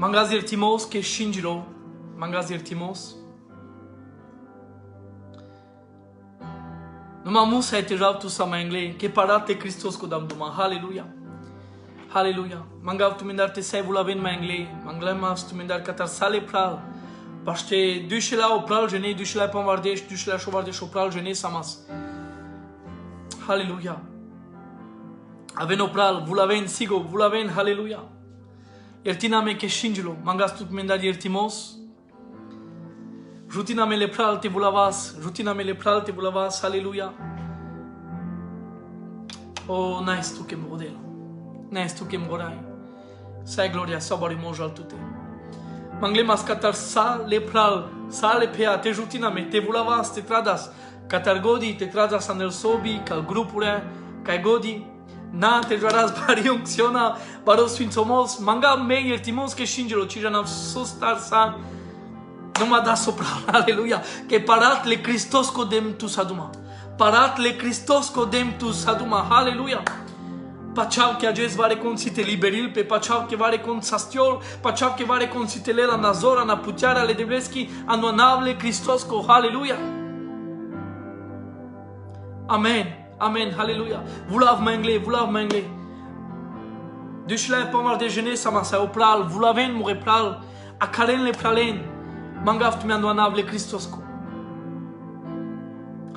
Mangazir Timos che Shinjiro, Mangazir Timos. Numai Musa e tejau tu sa mangle, che parate Christos cu dam duma. Hallelujah. Hallelujah. Mangav tu mindar te sai vulaven mangle, manglamas tu mindar katar sale pral. Paște dușela o pral jene, dușela panvardeș, dușela șovardeș o pral jene samas. Hallelujah. Aven o pral, vulaven sigo, vulaven, hallelujah. Iertina me che Shinjiro, mangas tu mindar iertimos. Rutina mele pral te vulavas, rutina mele pral te vulavas, hallelujah. Oh, nice tu che modelo. Nice tu che morai. Sai gloria, sabari monjal tute. Mangle mascatar sa le pral, sa le pea, te rutina me, te vulavas, te tradas. Catar godi, te tradas anel sobi, cal grupure, cai godi. Na, te joaras bari uncționa, baro sfințomos, manga me iertimos che Shinjiro, ci janam sustar sa. Nu m-a dat sopra, aleluia, că parat le Christos codem tu saduma. Parat le Christos codem tu saduma, aleluia. Paceau che ages va reconcite liberil, pe paceau che va reconsastiol, paceau che va reconcite la nazora, na putearea le devreschi, anuanavle Christos co, aleluia. Amen, amen, aleluia. Vulav mangle. Dușle pomar de jene sama sa opral, vulaven more pral, acalen le pralen. Mangav tu mi-anuanavle Christos co.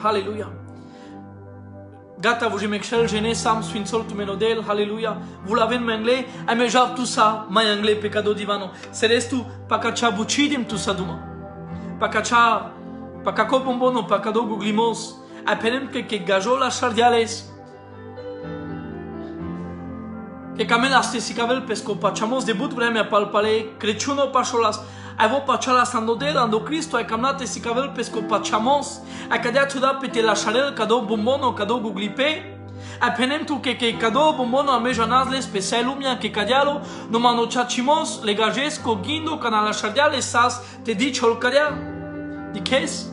Aleluia. Gata, vă jimecșel jene sam sfințol tu menodel, haleluia. Vulaven mangle, ai mejav tu sa mai angle pe cado divano. Serestu pacacea bucidim tu sa duma. Pacaco bombono, pacado guglimos. Ai penem que gajola șardiales. Que camela ste si cavel pesco pachamos debut vremea palpale, Crăciuno pașolas. Ai vo pachala sandodel ando Cristo ai camnate si cavel pesco pachamos. Ai cadea tu da pe te la șarel cado bombono, cado guglipe. Ai penem tu que cado bombono a mejanazles pe sai lumea que cadealo no mano chachimos le gajesco gindo cana la șardiale sas te dici holcadea. Diches?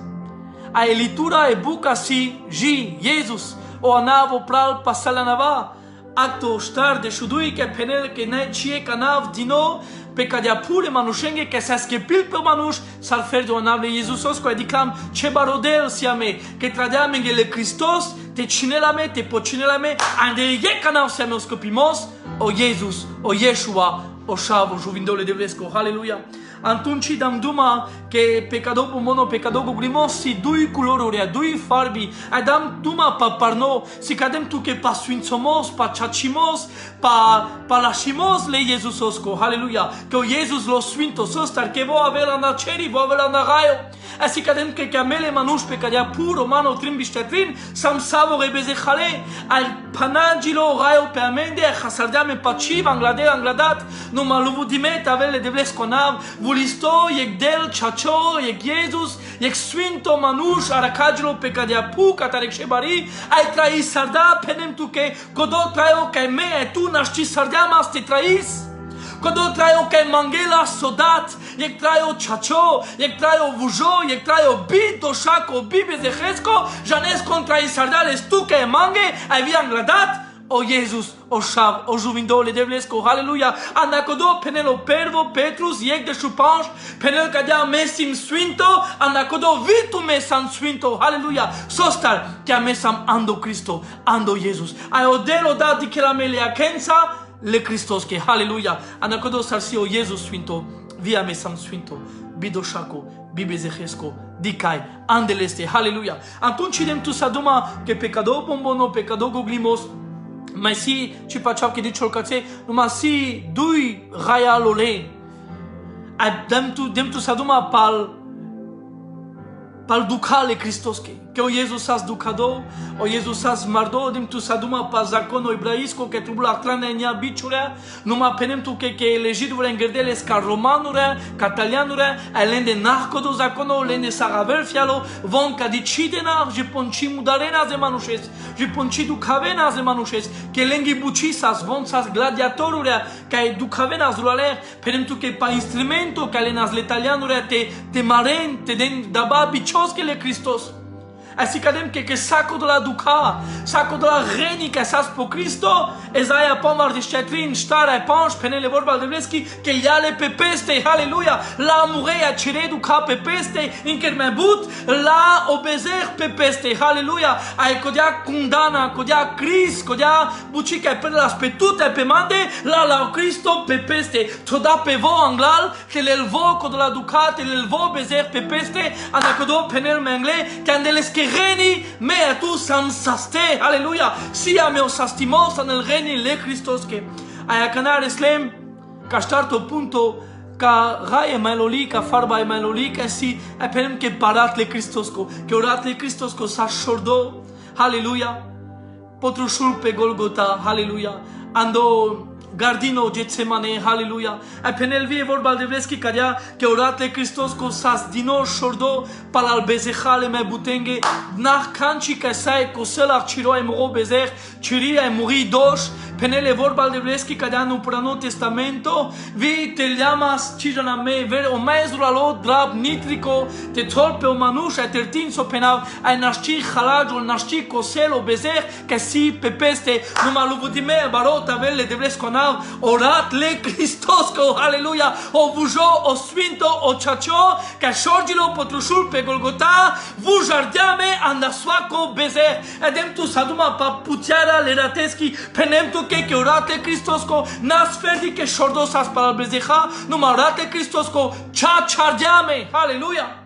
A elitura e buca si ji Jesus o anavo pral pasala nava. Acto star de șudui că penel că n-ai cie canav dino pe cadea pure manușenghe că se schepil pe manuș s-ar fer de o navle Iisusos cu adiclam ce barodel siame că tradea mengele Christos te cinela me te pocinela me ande e canav siame o scopimos o Iisus o Yeshua o șavo juvindole de vresco haleluia. Atunci dam duma că pecado mono pecado guglimos si dui culorurea, dui farbi, ai dam duma pa parno, si cadem tu că pa sfințomos, pa chachimos, pa lașimos le Iesusos co, haleluia, că o Iesus lo sfintos ăstar, că vo avea la ceri, vo avea la raio, asi cadem că amele manuș pe cadea puro mano trim biștetrin, sam savo rebeze hale, al panagilo raio pe amende, hasardeam în paci, angladat, nu mă luvu dimet, avele de vlesconav, Listo, ec del, chacho, ec Jesus, ec sfinto manuș, aracagilo pe cadea pu, catarec șebari, ai trai sarda, penem tu că codo traio că me, tu naști sardeama ste trais, codo traio că mangela sodat, ec traio chacho, ec traio vujo, ec traio bito, șaco, bibe zehesco, janes contra sardales tu că mange, ai vi angladat, o Jesus, o șav, o juvindole de vlesco, haleluia, anacodo penelo pervo, Petrus, iec de șupanș, penel cadea mesim sfinto, anacodo vitu mesam sfinto, haleluia, sostar, che mesam ando Cristo, ando Jesus, ai odelo dati che la meleacenza, le Christos, che haleluia, anacodo sarsi o Jesus sfinto, via mesam sfinto, bidoșaco, bibezehesco, dicai, andeleste, haleluia, atunci idem tu saduma, che pecado bombono, pecado guglimos, mai si ci faceau che dice olcațe, numai si dui raialole. Dem tu saduma pal ducale Christos că o Iesus as ducado, o Iesus as mardo, dem tu saduma pa zacono ebraisco că trubula atlana enia biciurea, numai penem tu că legidure îngărdeles ca romanurea, ca italianurea, lende narcodo zacono, lende saravel fialo, von ca decidena, je ponci mudarena ze manușes, je ponci ducavena ze manușes, că lengi bucisas, von sas gladiatorurea, ca ducavena zulaler, penem tu că pa instrumento, ca lenas le italianurea te maren, te den daba bicioschele Christos. si cadem che sacco de la duca, sacco de la reni che sas po Cristo, Ezaia pomar de ștetrin, starea panș, penele vorba de vleski, che gli ale pe peste, halleluja, la mureia cere duca pe peste, inker me but, la obezer pe peste, halleluja, ai codia condana, codia Cris, codia bucica pe las pe tute pe mande, la Cristo pe peste, toda pe vo anglal, che l'elvo co de la duca, te l'elvo bezer pe peste, anacodo penel mengle, che andele schereni, me a tu sam saste, halleluja, sia meo sastimos anel reni le Christos che aia canare slem ca starto punto ca raie meloli ca farba e meloli ca si e penem che parat le Christosco che orat le Christosco sa shordo halleluja potrushul pe Golgota halleluja ando Gardino Getsemane, halleluja. E penel vie vorba de vleski cadea che orate Christos co sas dino shordo palal bezechale me butenge nach kanchi ca sai co sela ciro e moro bezer ciri e muri dos penele vorba de vleski cadea no prano testamento vi te llamas cijana me ver o maestro alo drab nitrico te tolpe o manush e tertin so penav ai nasci halajul nasci co selo bezer ca si pepeste no maluvudime barota vele de vlesko orat le Christosco, halleluja, o vujo, o sfinto, o chacho, ca shorgilo potrushul pe Golgota, vujardiame andaswaco bezer, edem tu saduma pa putiara le rateschi, penem tu che orat le Christosco, nas ferdi che shordosas para bezeja, numa orat le Christosco, cha chardiame, halleluja.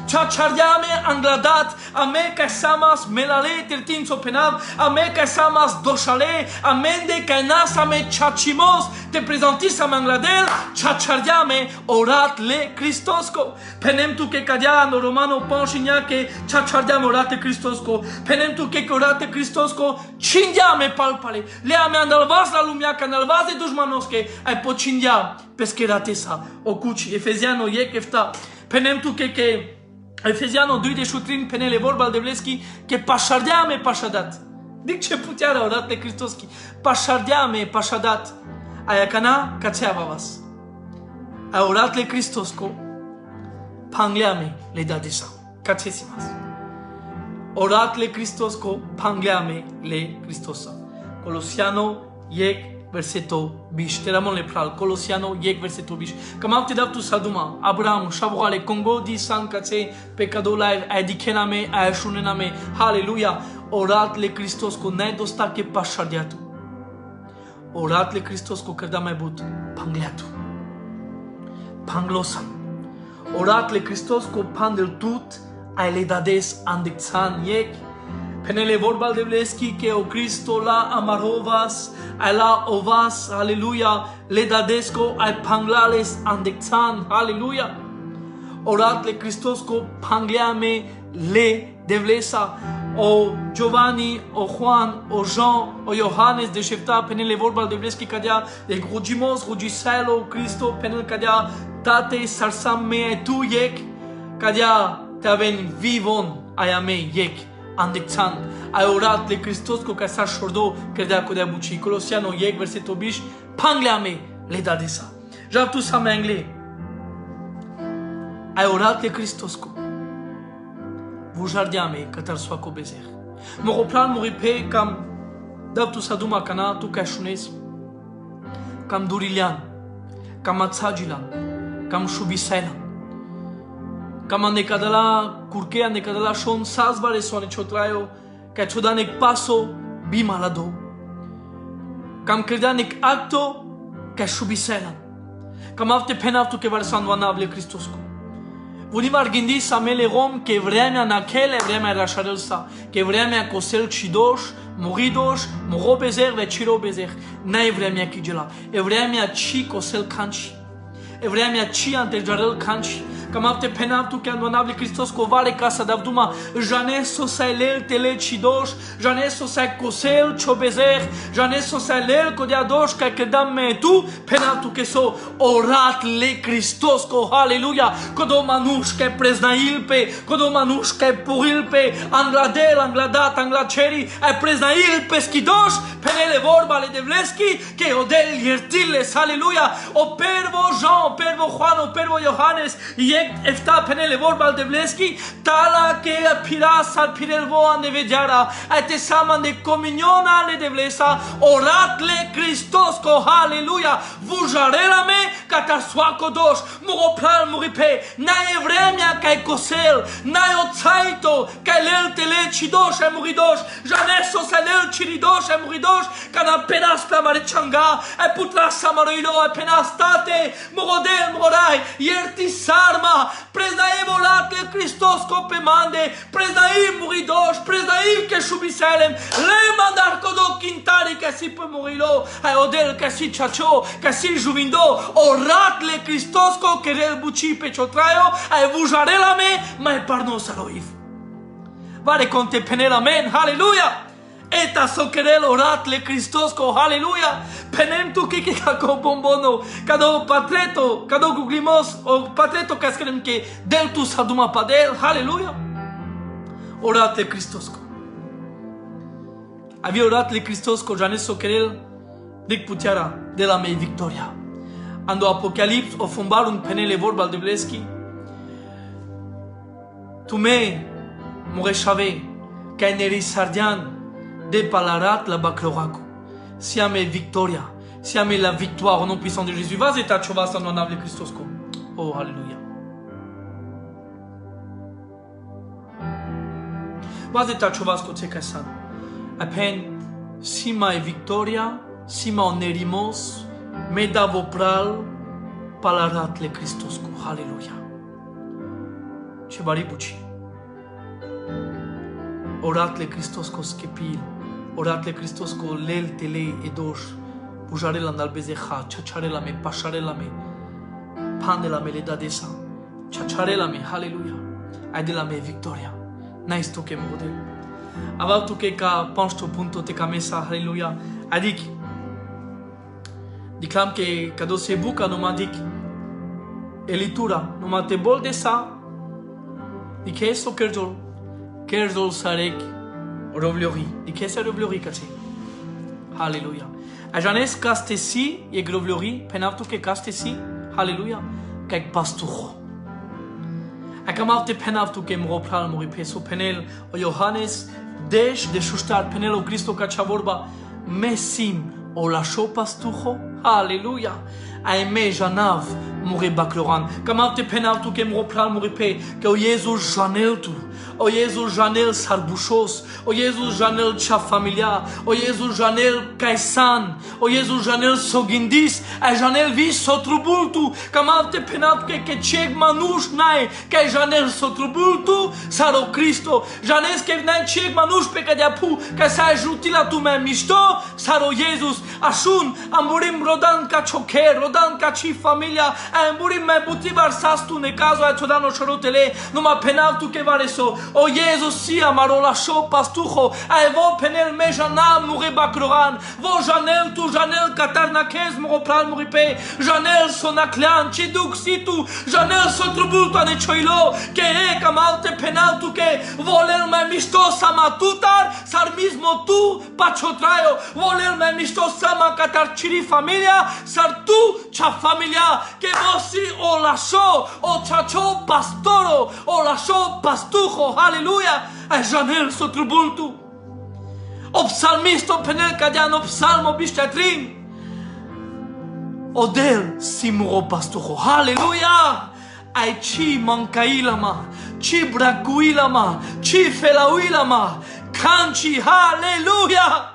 Chachardiame angladat, ame ca samas melale tertin so penav, ame ca samas doshale, amende ca nas ame chachimos, te presentis am angladel, chachardiame orat le Christosco. Penem tu che cadiano romano ponchinia che chachardiame orat le Christosco. Penem tu che orate Christosco, cindiame palpale, le ame andalvas la lumia canalvas de dușmanosche, ai pocindia peskeratesa, o cuci, Efeziano je kefta. Penem tu che Efeziano 2 de șutrin penele vorba de vleski che pașardeame pașadat. Dic ce puterea orat le Christoschi. Pașardeame pașadat. Aia cana cațeava vas. A orat le Christosco. Pangleame le dadesa. Cațesimas. Orat le Christosco. Pangleame le Christosa. Colosiano iec versetul biș. Teramon le pral. Colosiano iec versetul biș. Cam am te dat tu saduma. Abraham, Shavuale, Congo, di San Cațe, pecado live, adikename, așunename. Halleluja. Orat le Christosco. N-ai dosta che pașardeatu. Orat le Christosco credea mai but. Pangleatu. Panglosan. Orat le Christosco pandel tut. Ai le dades andexan iec. Penele vorba de vleski che o Cristo la amarovas, ai la ovas, halleluja, le dadesco ai panglales andexan, halleluja. Orat le Christosco pangleame le devlesa, o Giovanni, o Juan, o Jean, o Iohannes de șefta penele vorba de vleski cadea de grugimos, grugiselo, Cristo penel cadea tate sarsam me tu iec, cadea te aven vivon aia me iec. Andexan, ai orat le Christosco ca sa șordo credea cu de buci. Colosiano iec versetul biș, pangleame le dadesa. Ja tu sa mengle. Ai orat le Christosco. Vujardiame că tar soaco bezer. Moroplan moripe cam dav tu sa duma cana tu ca șunes. Cam durilian, cam atsagilan, cam șubisailan. Cam andecadala curche andecadala shon sazbare soane chotrayo ca chodanek paso bimalado. Cam credanek acto ca shubisela. Cam avte penavtu che varsando anavle Christosco. Vunivar gândi să mele rom că vremea nakele vremea rasharelsa, că vremea cosel cidoș, moridoș, morobezer ve cirobezer. N-ai vremea chigela, e vremea ci cosel canci. E vremea ci antejarel canci. Cam avte penaptu că andonavle Christos covale casa davduma janeso sai lel tele cidoș, janeso sai cosel ciobezer, janeso sai lel codea doș ca credam me tu penaptu că so orat le Christos co halleluja, codo manuș că preznail pe, codo manuș că puril pe angladel, angladat, anglaceri, ai preznail pe schidoș, penele vorba le devleski, că odel iertiles, halleluja, o pervo Jean, o pervo Juan, o pervo Iohannes, efta penele vorba de Vleschi, tala che piras al pirelvo ane vegiara, te saman de comuniona ale de Vlesa, oratle Christos ko haleluia, vujarela me kata swako dosh, muropral muripe, na evremia kai kosel, na otsaito, kai lel tele chidosh e muridosh, janeso salel chiridosh e muridosh, kana penas plamare changa, e putra samaroilo e penastate, murodel murodai, yerti sarma, preznaim oratle Christos ko pemande, preznaim muridosh, preznaim ke shubiselem, le mandar kodo kintari ke si pe murilo, e odel ke si chacho, ke si juvindo, oratle Christos ko kerel buci pe chotraio, e vujarela me, mai parno saloiv. Vare conte penela men, hallelujah. Eta sokerel oratle Christos ko hallelujah. Penem tu que kako bombono, kado patreto, kado guglimos, o patreto kaskerem ke deltu saduma padel, hallelujah. Oratle Christos ko. Avi oratle Christos ko jane sokerel dik putiara de la mei victoria. Ando Apocalips o fumbar un penele vorba de Vleschi. Tu me morechave ca neri sardian de palarat la bacloraco. Siame victoria, siame la victoire au nom puissant de Jésus. Vas et ta chovas en onable Christos ko. Oh, alléluia. Vas et ta chovas ko tekasan. Apen sima e victoria, sima onerimos, medavopral, palarat le Christos ko. Alléluia. Chebari buci. Oratle Christos ko skepil. Oratle Christos ko lel tele edosh. Bujarela nalbezecha, chacharela me, pasharela me, pandela me le dadesa, chacharela me, hallelujah. Aidela me victoria. Nice to ke model. Aval tu ke ka pansto punto te kamesa, hallelujah. Adik. Diclam que cado se buca no mandic elitura no mate bol de sa. Di que eso kerjol sarek rovliori. Di que se rovliori kace. Hallelujah. A janes castesi e grovliori penavtu que castesi. Hallelujah. Kek pastucho. A kamavte penavtu que mropral mori peso penel o Johannes desh de shustar penel o Cristo kachavorba mesim o la show pastucho. Hallelujah. Aime janav muri bakloran. Kamavte penavtu que mropral mori pe que o Jesus janel tu. O Jesus janel sarbuchos, o Jesus janel cha familia, o Jesus janel kaisan, o Jesus janel sogindis, a janel vis sotrubultu, kamavte penat que cheg manush nai, que janel sotrubultu, saro Cristo, janes que nai cheg manush pe kadiapu, que sa jutila tu me misto, saro Jesus, ashun, amurim rodan ka choker, rodan ka chi familia, amurim me butibar sastu ne caso a chodano chorotele, numa penavtu que vareso. O Jesus si amaro la show pastucho, a vo penel me jana muri bakloran, vo janel tu janel katarnakez muropral muripe, janel sonaklan, chiduk situ, janel sotrubulto ane choilo, que e kamalte penal tu que voler me misto samatutar, sar mismo tu pachotrayo, voler me misto sama katar chiri familia, sar tu cha familia, que vosi o la show, o chacho pastoro, o la show pastucho, hallelujah, a janel sotrubultu. O psalmisto penel cadiano psalmo bishatrin. Odel simuro pastucho, hallelujah. Ai chi mancailama, chi bracuilama, chi felauilama, canchi, hallelujah.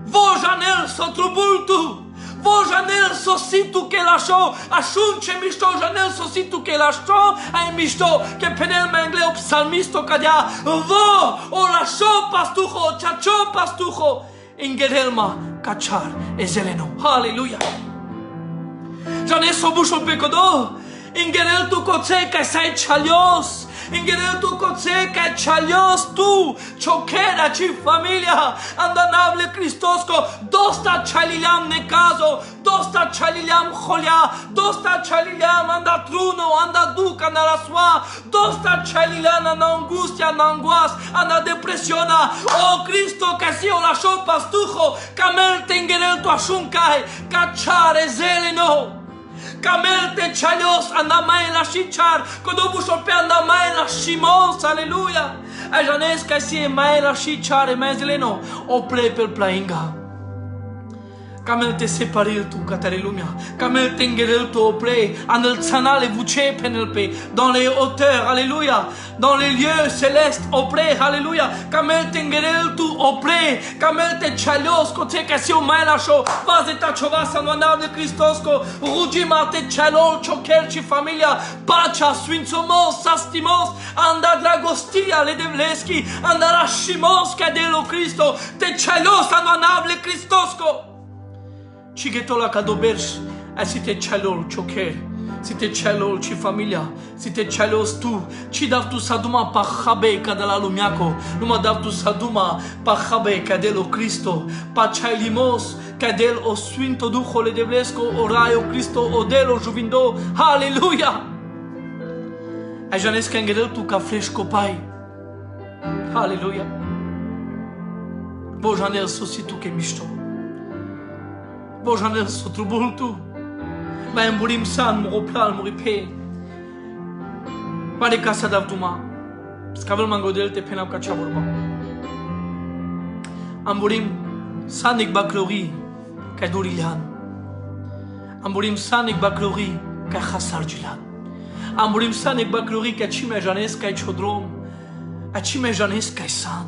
Vo janel sotrubultu. Vo janel sositu que lasciò, ashunce misto janel sositu que lasciò, ai misto che penel mengle o psalmisto cadia, vo o lasciò pastucho, chacho pastucho, ingerelma cachar e zeleno, hallelujah. Janel sobucho pecodo, ingerel tu coce que sai chalios, ingerel tu coce que chalios tu, choquera chi familia, andanable Cristosco, dosta chalilam ne caso, dosta chalilam jolia, dosta chalilam anda truno, anda duca na la sua, dosta chalilam na angustia, na anguas, anda depresiona, oh Cristo que si o la show pastujo, camel te ingerel tu ashunkai, cachare zeleno. Camel te chalios andamai la shichar, kodobu shope andamai la shimos, alléluia. Et j'en ai qu'aisi mai la shichar et mai zeleno, opre per plainga. Comme elle te séparé tout, Catalunya. Comme elle t'engueule tout auprès, en el sanale vuche penelpe, dans les hauteurs, alléluia, dans les lieux célestes auprès, alléluia. Comme elle t'engueule tout auprès, comme elle te chalios, côté qu'aisi au mai la cho, vas et ta chovas en honneur de Christosco, rugima te chalol, choker chi familia, pacha, swinsomos, sastimos, anda dragostia, le devleski, anda rashimos, cadelo Cristo, te chalios en honneur de Christosco. Chigetola cadoberge, e si te chalol choker, si te chalol chi familia, si te chalos tu, chi dav tu saduma pa chabe kadala lumiako, numa dav tu saduma pa chabe kadelo Cristo, pa chailimos kadel o swinto ducho le deblesco oraio Cristo odelo juvindo, halleluja! E janes kengedel tu ka fresco pai, halleluja! Bo janel sositu ke misto. Bojanel sotrubultu, ma emburim san moropral moripe. Pare casa davduma, skavel mangodel te penam kachavorba. Amburim sanik baklori kadurilan. Amburim sanik baklori kachasarjulan. Amburim sanik baklori kachime janes kaichodrom, achime janes kaisan.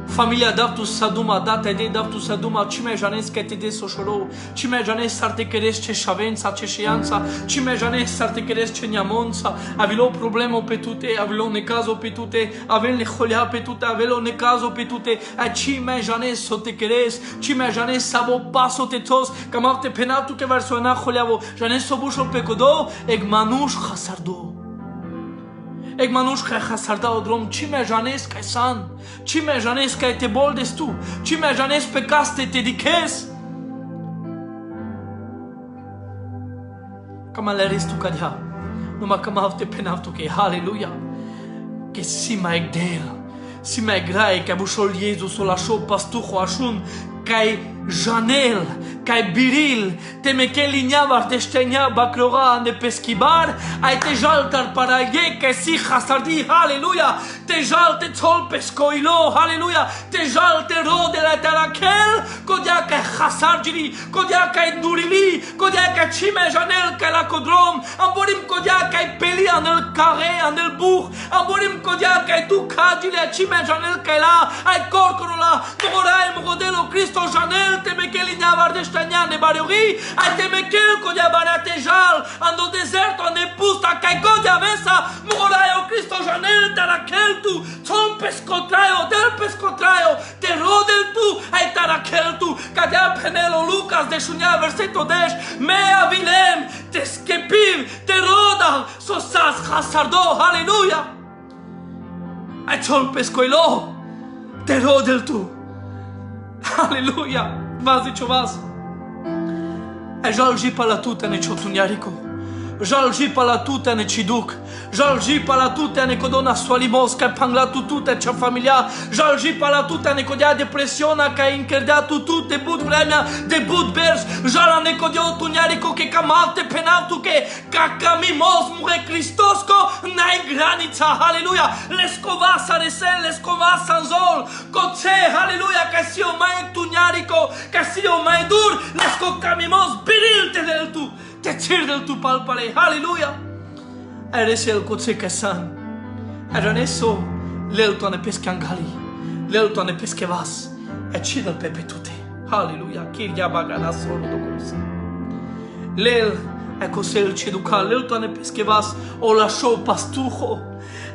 Familia davtu saduma data de davtu saduma cime janes che te de soshoro cime janes sarte keres ce shavenza ce shianza cime janes sarte keres ce nyamonza avilo problema pe tute avilo ne caso pe tute avel ne kholia pe tute avelo ne caso pe tute a cime janes sote keres cime janes sabo paso te tos kamarte penatu ke verso na kholiavo janes sobusho pe kodo eg manush khasardo Eg manush che khasarda odrom cime janes kaisan cime janes ka te boldes tu cime janes pe caste te dikes kama leris tu kadha numa kama te penavtu ke halleluja ke sima egdel sima egrai ka bushol Jesus la sho pastu khoashun kai Janel, kai biril, te meke lignava deștenia baclora ne peschibar, ai te jaltar paraie que si hasardi, halleluja, te jalte țol pescoilo, halleluja, te jalte rode la tarakel, codia că hasargiri, codia că durili, codia că cime Janel că la codrom, amborim codia că peli anel care, anel buh, amborim codia că tu cagile cime Janel că la, ai corcorola, morai modelo Cristo Janel te mekel ignava deștenia ne bariori, ai te mekel codia barate jal, ando deserto ande pusta, kai codia mesa, morai o Cristo Janel te la keltu, țol pescotraio, del pescotraio, te rodel tu, ai tarakel tu, cadea penelo Lucas de șunia verseto deș, mea vilem, te schepir, te rodal, sosas hasardo, halleluja! Ai țol pescoilo, te rodel tu, halleluja! Vazi chovas. E jalji pala tuta ne chotuniariko. Jalji pala tuta ne chiduk. Jalji pala tuta ne kodona swalimos ka pangla tuta cha familia. Jalji pala tuta ne kodia depresiona ka inkerda tutu te bud vremea de bud berj. Jala ne kodio tuniariko ke kamate penavtu ke kakamimos mure Cristosko nai granica. Halleluja. Leskovasa resel, leskovasa zol. Koce halleluja ka si o mai tuniariko, ka si o mai dur, lesko kamimos biril te del tu. Te cer del tu palpare, halleluja! Eres el coce casan. Eraneso, l'elto ne pescangali, l'elto ne pesquevas, e cidel pepetute. Halleluja, kirja bagana solo do coisa. L'el, e cosel ciduca, l'elto ne pesquevas, o la show pastujo,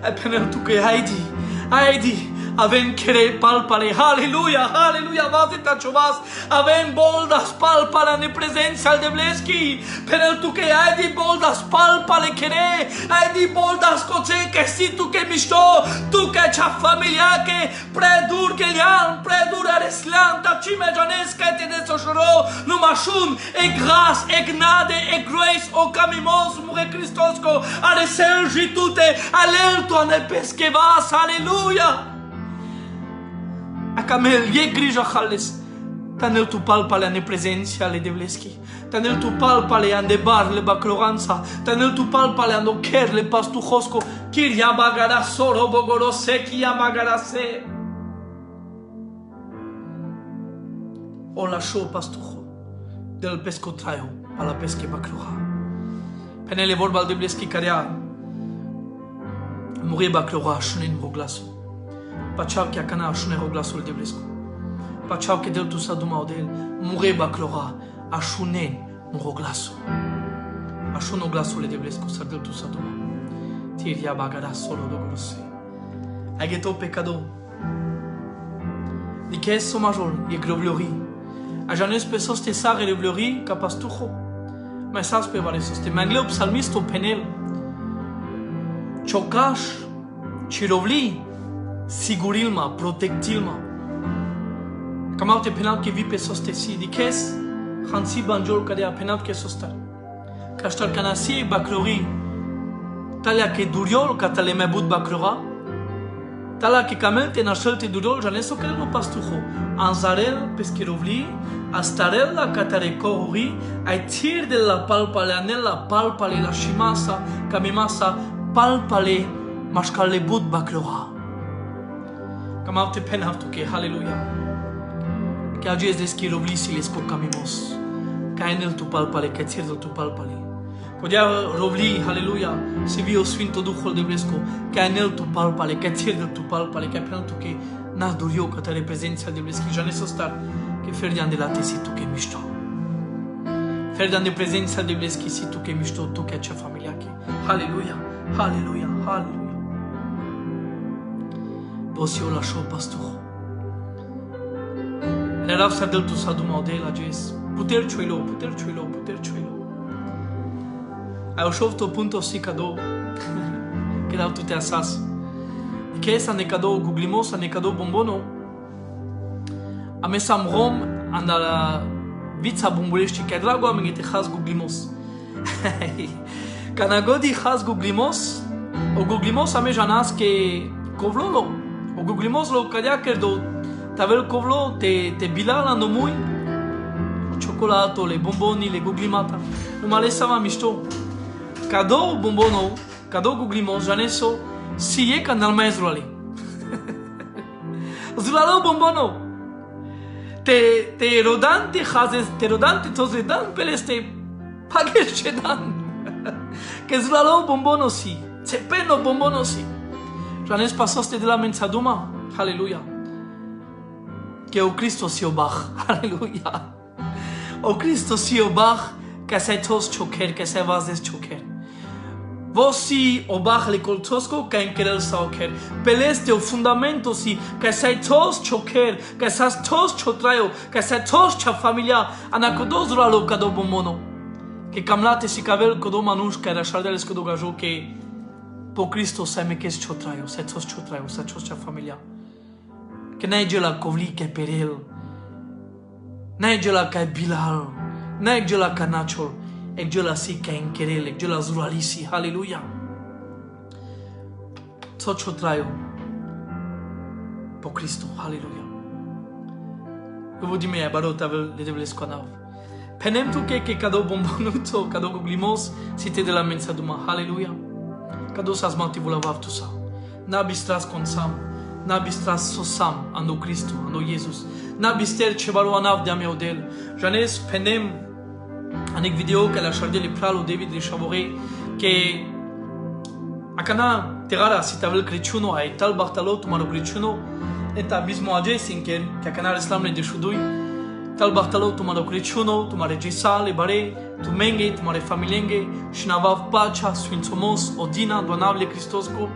e penel tu che aidi, aven kere palpare, halleluja, halleluja, vazita chovas, aven boldas palpala ne presenza al debleski, penel tu che aidi boldas palpale kere, aidi boldas coce che si tu che misto, tu che c'ha familia che predur che lian, predur areslan, ta cime janesca te de soshoro, numashun, e grâce, e gnade, e grace, o camimos mure Cristosco, aresel jitute, alelto ne pesquevas, halleluja! A camel, e grija hales, Tanel tu palpale ane prezențiale de vleschi. Tanel tu palpale ande barle bacloranța. Tanel tu palpale ando kerle pastuhosco. Kiria bagara soro bogorose kia bagara se. O lasciò pastuho del pesco traio alla pesche baclora. Penele vorba al de vleschi care muri baclora shunin roglaso. Pachau que a cana shune roglaso de vlesco. Pachau que del tu saduma odel muri baclora a shunen roglaso. A shuno glaso le de vlesco sa del tu saduma. Tiria bagara solo dogorose. Ageto pecado. Di que es majol e globlori. A janes pesos te sare le glory capastujo. Mas sas pe vale soste mangleo psalmisto penel. Chokash chirovli sigurilma protectilma. Kamate penal que vi pesos te si di kes khansi banjol kadea penal que sosta. Kashtar kanasi baklori talia que duriol katale mebut baklora. Tala que camel te nasel te duriol janeso que no pastujo. Anzarel pesquirovli astarel la catare corri ai tir de la palpale anella palpale la shimasa kamimasa palpale mashkale bud baklora. Kamate penaftu que hallelujah. Que agies desquirovli si les camimos. Caenel tu palpale que tir del tu palpale. Podia rovli hallelujah si vio sfinto duhul de blesco caenel tu palpale que tir del tu palpale que penaftu que na durio catare prezența de bleschi jane sostar que ferdian de la tesi tu que misto. Ferdian de prezența de bleschi si tu que misto tu que acea familia que hallelujah hallelujah hallelujah. Bosio la show pastor. Era sa del tu saduma de la jes. Puter choilo. Ai șovto punto si cadou. Que dau tu te asas. Que esa ne cadou guglimos, ne cadou bombono. A mesam rom anda la vița bombulești că drago am te khaz guglimos. Kana godi khaz guglimos, o guglimos ame janas que kovlolo. O guglimos lo cadea că do tavel kovlo te bilala no mui. Cioccolato, le bomboni, le guglimata. Nu mă lăsava mișto. Cadou bombono, cadou guglimos, janeso, si e canal maestro ali. Zulalo bombono. Te rodante hazes, te rodante tos redan peleste pages chedan. Que zulalo bombono si, se peno bombono si. Janes pasaste de la mensaduma, hallelujah. Que o Cristo si obach, hallelujah. O Cristo si obach, que se tos choker, que se vazes choker. Vosi obach le coltosco que en querer sauker. Peleste o fundamento si que se tos choker, que se tos chotrayo, que se tos cha familia anacodos ralo cado bombono. Que camlate si cavel codo manush que era chardeles codo gajo que po Cristo se me kes chotrayo, se tos cha familia. Que naige la kovli que perel. Naige la que bilal. Naige la canachol. Egjola si ca incherele, egjola zuralisi, hallelujah. Tot ce traio po Cristo, hallelujah. Eu vou dizer, barota le devles conav. Penem tu que cadou bombonuto, cadou guglimos, cite de la mensa duma, hallelujah. Cadou sas malti vulavav tu sa. Na bistras consam, na bistras sosam, ando Cristo, ando Jesus. Na bister ce valo anav de ameodel. Janes penem Anek video que la charge le pralo David le Chavoré que acana terara si tavel Crăciuno ai tal Bartalo tu maro Crăciuno eta bismo age sinken que acana Islam le deshudui tal Bartalo tu maro Crăciuno tu mare Jesa le bare tu menge tu mare familienge shnavav pacha sfințomos odina doanavle Cristosco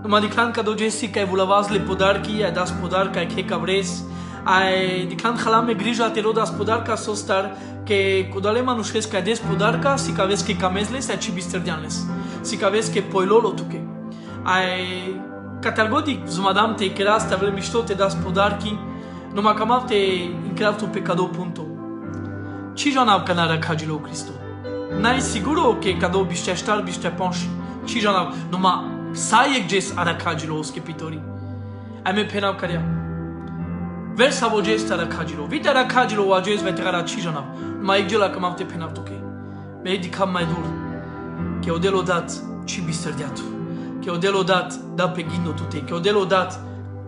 tu mă diclan ca do Jessica vulavaz le podarki ai das podarka ai că vres ai diclan khalame grija te rodas podarka sostar que codale manușesc ca des podarca si că vezi că camezle să ci bisterdianles si că vezi că poilolo tuke ai catalgodic zumadam te keras te avem mișto te das podarki numai cam te incrav tu pecado punto ci janav canara cagilo Cristo n-ai siguro că cadou bișteștar biște ponș ci janav numai sai exges ara cagilo skepitori ai me penav caria versa vogesta da cagilo, vita da cagilo o ages veterana cijana, ma igela kamarte penartuke. Me di kam mai dur, che odelo dat ci bisterdiatu, che odelo dat da pegino tute, che odelo dat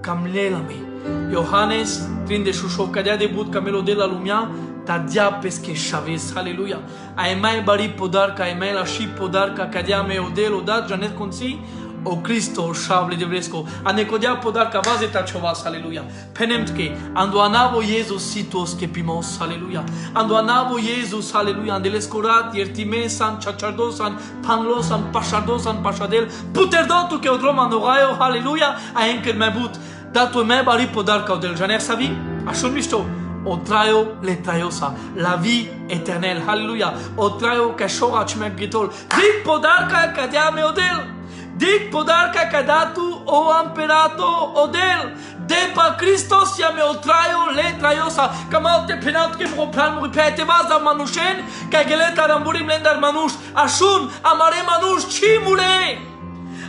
camlelame. Iohannes, trinde shusho cadea de but camelo de la lumia, tadia pesche chaves, alléluia. Ai mai bari podarca, ai mai la shi podarca, cadea me odelo dat, janet consi, o Cristo șavle de vresco, a necodia podarca vaze ta chovas, alléluia. Penemtke, ando anavo Jesus sitos que pimos, alléluia. Ando anavo Jesus, alléluia. Andelescorat, iertimesan, chachadosan, panglosan, pashadosan, pashadel, puterdotu que odroma noraio, alléluia. A enkel mebut, dato me bari podarca odel janer savi, ashun misto. O traio le traiosa, la vie éternelle, alléluia. O traio cachora chmek gritol, dic podarca cadia me odel. Dic podarca cadatu o amperato odel. Depa Christos iame o traio le traiosa. Kamalte penat que propran ripete vaza manushen. Kageleta ramburim lendar manush. Ashun amare manush chimule.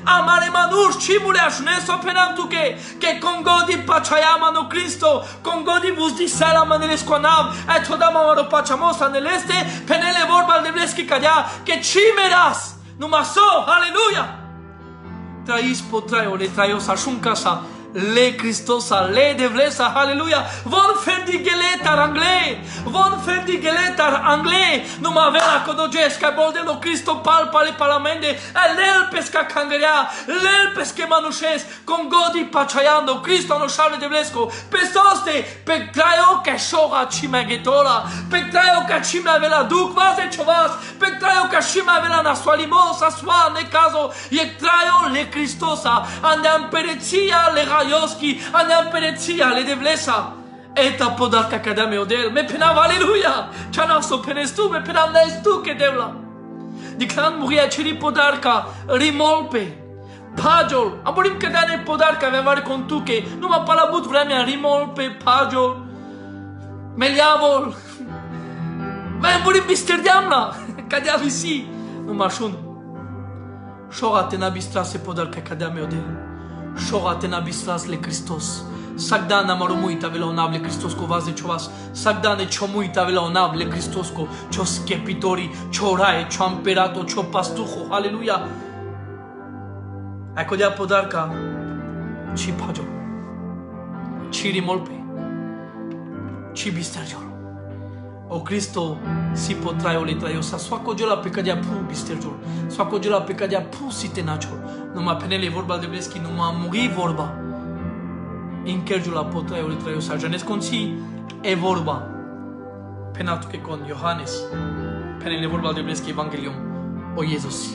Amare manush chimule ashneso penamtuke. Que congodi pachayama no Cristo. Congodi vos di sala maneresquanav. Et hodama maro pachamos aneleste. Penele vorbal de bleski cadia. Que chimeras. Numaso. Aleluya. Trais potraio, le traiosa, shunkasa, le Christosa, le devlesa, alléluia. Von fer di geletar anglais, von fer di geletar anglais. Nu mă avea codoges, ca bolde lo Cristo palpale palamende, l'el pesca cangrea, l'el pesche manușes, con godi pachayando, Cristo no șale devlesco, pestoste, pe traio ca șora cimegetola, pe traio ca cime avea duc, vaze chovas, pe traio ca cime avea nasualimos, asua, necazo, e traio le Cristosa, andeam pereția le Raioski, andeam pereția le devlesa. Eta podarca cadame odel, me penav, aleluia! Cianaso penestu, me penav naestu che devla. Diclan muria ceri podarca, rimolpe, pagiol. Amorim cadane podarca, avea mare contuche, numai palabut vremea, rimolpe, pagiol, meliavol. Vai murim bisterdeamna, cadea visi. Numai șun. Șora te nabistrase podarca cadame odel. Șora te nabistras le Christos. Sagdana marumuita vela onable Christos co vaze chovas. Sagdane chomuita vela onable Christos co cho skepitori, cho rae, cho amperato, cho pastujo. Aleluia. Ecco dea podarca ci pagio. Ci rimolpe. Ci bistergiolo. O Cristo si potraio le traiosa. Soaco gela pe cadea pu bistergiolo. Soaco gela pe cadea pu sitenaciol. Numai penele vorba de bleschi, numai muri vorba. Inchergiul la potraio le traiosa. Janes consi e vorba. Penatu che con Iohannes. Penele vorba de bleschi Evangelium. O Jesus.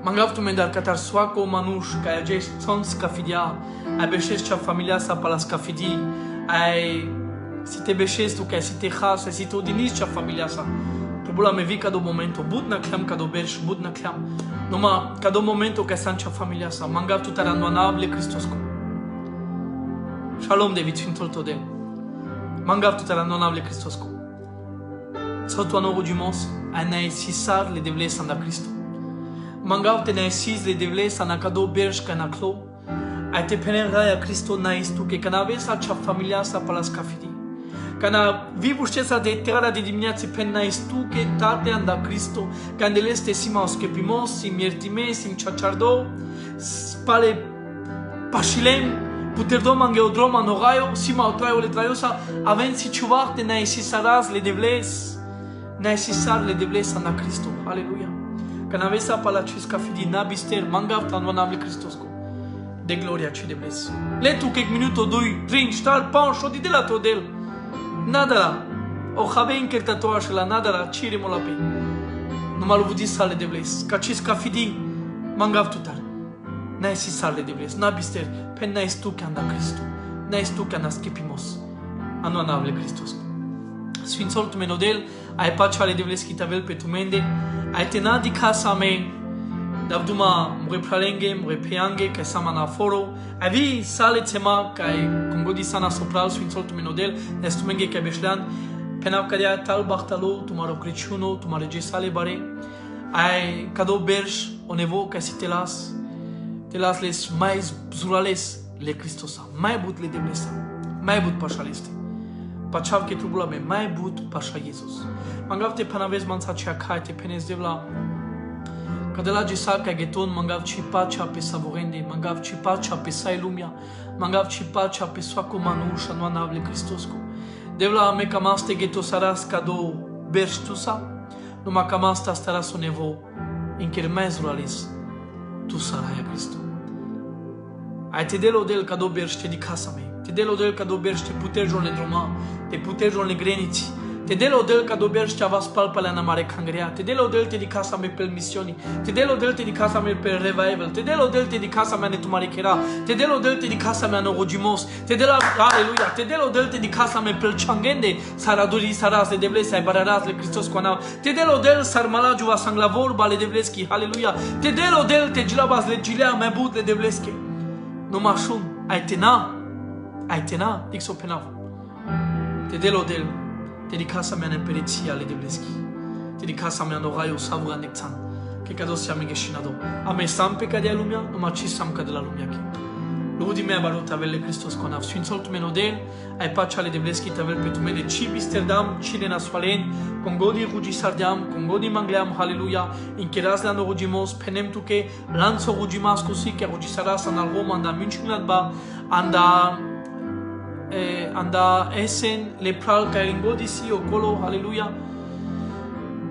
Mangavtu mendar catar soaco manuș, ca agești ton scafidia. Ai beșești cea familia sa pa la scafidi. Ai si te beșești tu, ca si te has, si te odinis cea familia sa. Bula me vi cado momento, bud na clam cado berș, bud na clam. Numa cado momento ca sancea familia sa. Mangav tu tarandoanable Cristosco. Shalom David Sfântul Todel. Mangav tu tarandoanable Cristosco. Sotu anoru jumos, a naesisar le devlesa na Cristo. Mangav te naesis le devlesa na cado berș ca na clo. Ai te penerai a Cristo naestu, que canavesa cea familia sa pa la scafidi. Cana vivu știesa de terra de dimineață penna estu che tate anda Cristo, candeleste sima oschepimos, sim iertime, sim chachardo, spale pașilem, puterdom angeodroma noraio, sima otraio le traiosa, avem si ciuvarte na esisaraz le devles, na esisar le devles anda Cristo, aleluia. Cana vesa pa la cisca fidi na bister, mangav tanvanable Cristosco, de gloria ce devles. Letu che minuto 2, 3, star, pan, șodi de la todel. Nada, o habe inchertatoa și la nada la cire mo la pe. Nu m-a luvudit sale de bles. Ca cis ca fidi, mangav tutar. N-ai si sale de bles. N-a bister, pen n-ai stu ca anda Cristo. N-ai stu ca na schepimos. Anu anavle Christos. Sfințol tu menodel, ai pace ale de bles chitavel pe tu mende, ai tena di casa me, davduma mure pralenge, mure peange, ca sama na foro, ai vi sale tsema, ca congodi sana sopral, sfințol tu menodel, nestumenge ca beșlean, penav cadea tal bahtalo, tu maro criciuno, tu maro ge sale bare, ai cado berș, o nevo ca si te las les mais zurales, le Cristosa, mai but le deblesa, mai but pashaliste. Pachav ke trubula me mai but pasha Jesus. Mangav te panavez mansa chakha te penes devla. Kadela jisa ka geton mangav chipa cha pe savorende, mangav chipa cha pe sailumia, mangav chipa cha pe swako manu shanwanav le Cristosko. Devla me kamaste geto saras kado bershtusa, no ma kamasta staras onevo in kermez rualis tu saraya Cristo. Ai te delo del kado bershte di kasame, te delo del kado bershte putejon le droma, te putejon le grenici. Te delo del kado bershte avas palpala na mare kangrea, te delo del te di kasame per missioni, te delo del te di kasame per revival, te delo del te di kasame ne tumarikera, te delo del te di kasame no rojimos, te delo alleluia, te delo del te di kasame per changende, saraduri saras de debles ai bararas le Christos kwana, te delo del sarmalaju va sanglavor bale devleski, alleluia, te delo del te jilabas le jilea mebut le devleski. No mashun, aitena, dixopenav. Te delo del te di casa mea nepereția ale devleski. Te di casa mea noraio savura nectan. Che cado siamo geshinado. A me sam pe cadea lumea, numai ci sam ca de la lumea che. Ludi mea barut avele Christos conav. Sfințol tu menodel, ai pacea ale devleski tavel pe tu mene ci bisterdam, cine nasfalen, congodi rugi sardiam, congodi mangleam, halleluja, incheras la no rugimos, penem tu che lanzo rugimas così che rugi saras an al Roma, anda München ba, anda Essen, le pral caringo d'ici au colo, alléluia.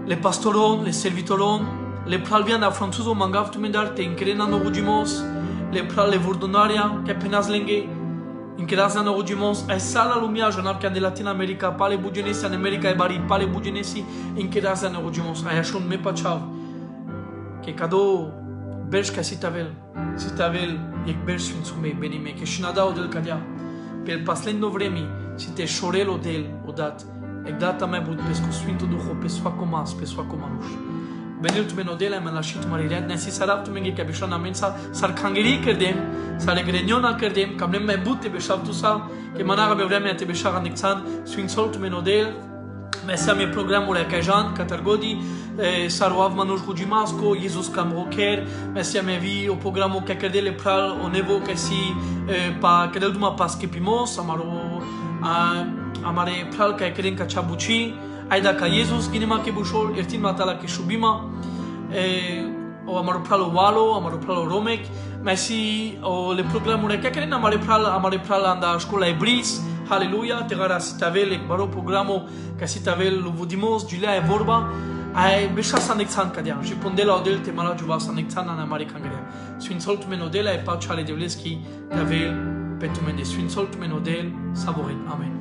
Le pastoron, le servitoron, le pral vian a franzuzo mangav tu mendar te increna no rugimos, le pral le vordonaria, che penas lenge, increnas no rugimos, e sala lumia jonar che de Latin America, pale bugenesi în America e bari, pale bugenesi, increnas no rugimos, ai ashun me pachav, che cado berș ca sitavel, e berș sfințume benime, che shinadao del cadea. Per paslendo vremi, si te șorelo del odat, e data mai bud pesco Sfinto Duho pe svako mas, pe svako manuș. Benil tu menodela me lașit mariret, nesi sarap tu menge că beșan amensa, sar kangeri credem, sar greniona credem, cam nem mai bud te beșav tu sa, că manara be vremea te beșara necțan, Sfințol tu menodel, Mesea mi programul Ekajan, Katargodi, Saroav Manush Rujimasko, Jesus Kamroker, Mesea mi vi o programul Kakadele Pral, o nevo kasi pa kadel duma paskepimos, amare Pral ka ekeren ka chabuchi, aida ka Jesus ginema ke bushol, ertin matala ke shubima, o amaro Pral walo, amaro Pral romek, Messi o le programul Kakeren amare Pral anda școala Ebris. Halleluja, tegara sitavel ek baro programo ca sitavel luvodimos gilea e vorba ai beșa sa necțan cadea și pondela odel te malajuva sa necțan ana mare cangrea. Sfințol tu menodela e pacea ale devleski tavel pe tu mende. Sfințol tu menodel savoren. Amen.